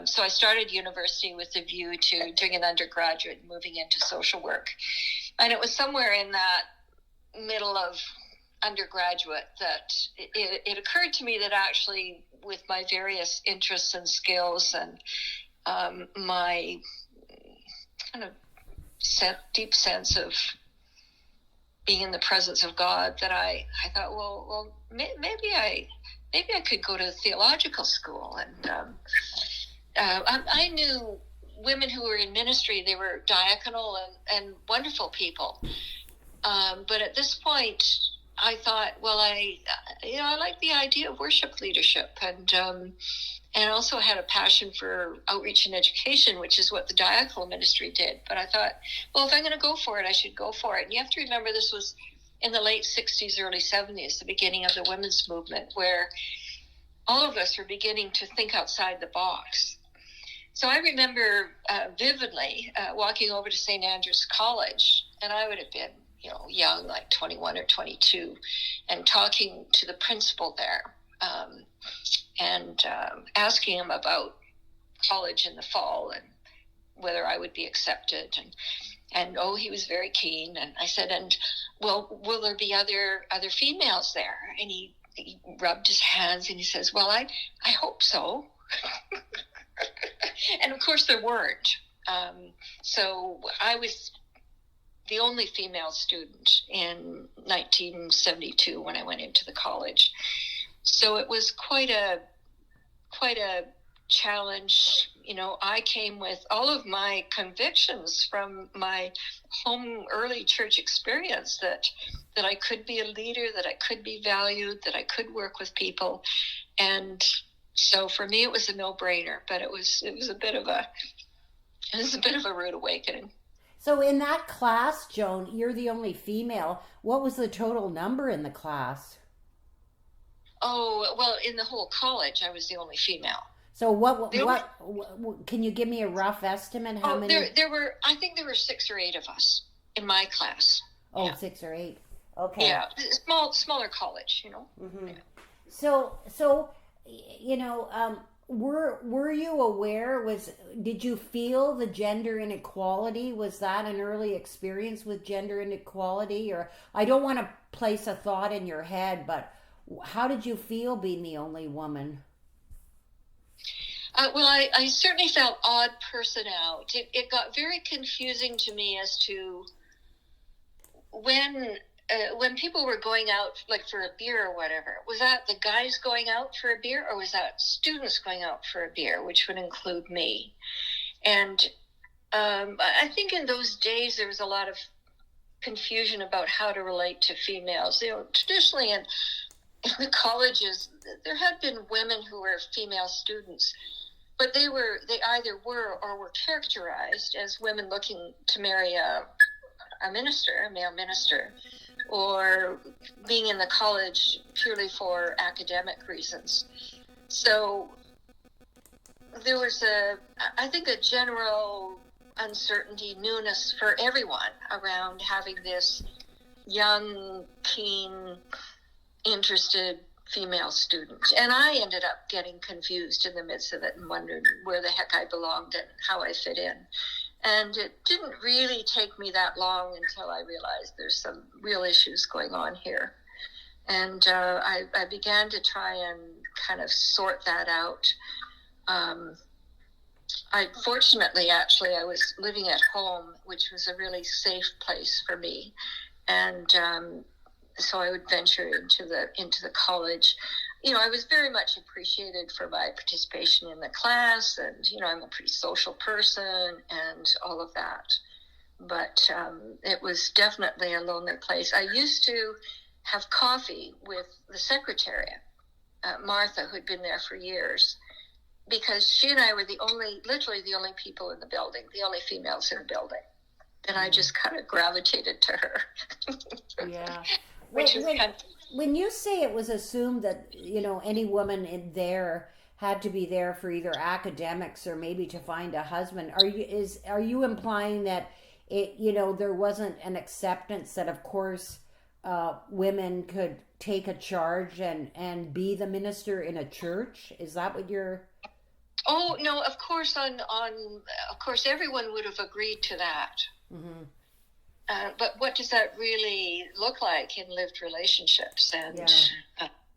So I started university with a view to doing an undergraduate, moving into social work. And it was somewhere in that middle of undergraduate that it occurred to me that actually with my various interests and skills and my kind of deep sense of being in the presence of God, that I thought, well, maybe I could go to theological school. And I knew women who were in ministry. They were diaconal and wonderful people. But at this point, I thought, well, I like the idea of worship leadership, and also had a passion for outreach and education, which is what the diaconal ministry did. But I thought, well, if I'm going to go for it, I should go for it. And you have to remember, this was in the late 60s, early 70s, the beginning of the women's movement, where all of us were beginning to think outside the box. So I remember vividly walking over to St. Andrew's College, and I would have been, young, like 21 or 22, and talking to the principal there, and asking him about college in the fall and whether I would be accepted. And he was very keen. And I said, and well, will there be other females there? And he rubbed his hands and he says, well, I hope so. And of course there weren't. So I was the only female student in 1972 when I went into the college. So it was quite a challenge. I came with all of my convictions from my home early church experience that I could be a leader, that I could be valued, that I could work with people. And so for me, it was a no-brainer, but it was a bit of a rude awakening. So in that class, Joan, you're the only female. What was the total number in the class? Oh, well, in the whole college, I was the only female. So what can you give me a rough estimate? How many? There were, I think there were 6 or 8 of us in my class. Oh, yeah. 6 or 8. Okay. Yeah, smaller college, Mm-hmm. Yeah. So were you aware? Did you feel the gender inequality? Was that an early experience with gender inequality? Or I don't want to place a thought in your head, but how did you feel being the only woman? Well, I certainly felt odd person out. It got very confusing to me as to when people were going out, like for a beer or whatever. Was that the guys going out for a beer, or was that students going out for a beer, which would include me? And I think in those days there was a lot of confusion about how to relate to females. Traditionally in the colleges, there had been women who were female students, but they either were or were characterized as women looking to marry a male minister, or being in the college purely for academic reasons. So there was I think a general uncertainty, newness for everyone around having this young, keen, interested female student. And I ended up getting confused in the midst of it and wondered where the heck I belonged and how I fit in. And it didn't really take me that long until I realized there's some real issues going on here. And I began to try and kind of sort that out. Fortunately, I was living at home, which was a really safe place for me. And so I would venture into the college. I was very much appreciated for my participation in the class, and, I'm a pretty social person and all of that. But it was definitely a lonely place. I used to have coffee with the secretary, Martha, who'd been there for years, because she and I were literally the only people in the building, the only females in the building. And I just kind of gravitated to her. Yeah. When you say it was assumed that, any woman in there had to be there for either academics or maybe to find a husband, are you implying that there wasn't an acceptance that, of course, women could take a charge and be the minister in a church? Is that what you're... Oh no, of course of course everyone would have agreed to that. Mm-hmm. But what does that really look like in lived relationships? And